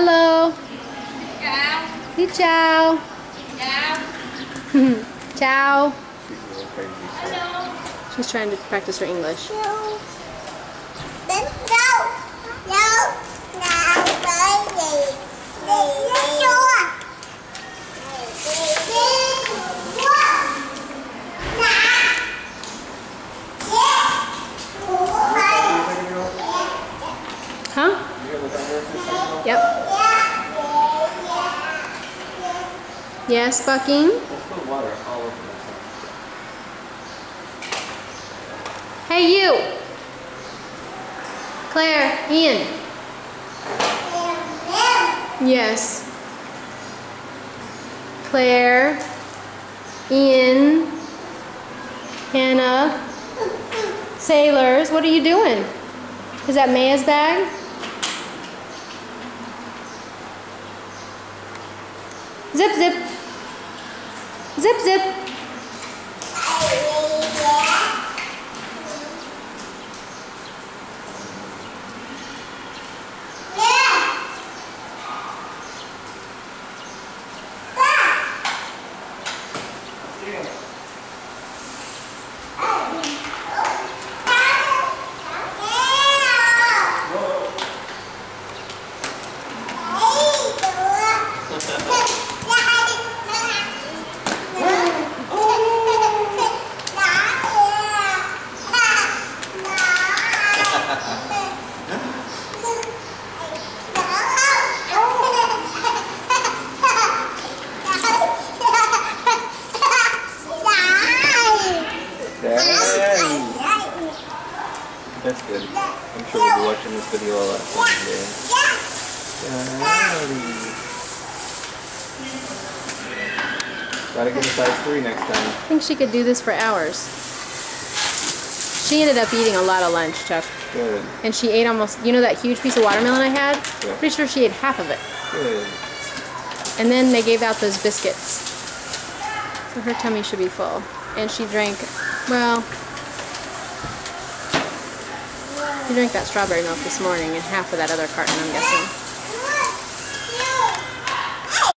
Hello. Chào. Xin chào. Chào. Ciao. Hello. She's trying to practice her English. Đến đâu? Đâu? Nào tới gì? Đi chua. Huh? Yep. Yes, Bucking? Hey, you! Claire, Ian. Yes. Claire, Ian, Hannah, Sailors. What are you doing? Is that Maya's bag? Zip, zip. Zip, zip. That's good. I'm sure we'll be watching this video a lot someday. Gotta get a size 3 next time. I think she could do this for hours. She ended up eating a lot of lunch, Chuck. Good. And she ate almost, you know that huge piece of watermelon I had? Yeah. Pretty sure she ate half of it. Good. And then they gave out those biscuits. So her tummy should be full. And she drank, well, she drank that strawberry milk this morning and half of that other carton, I'm guessing.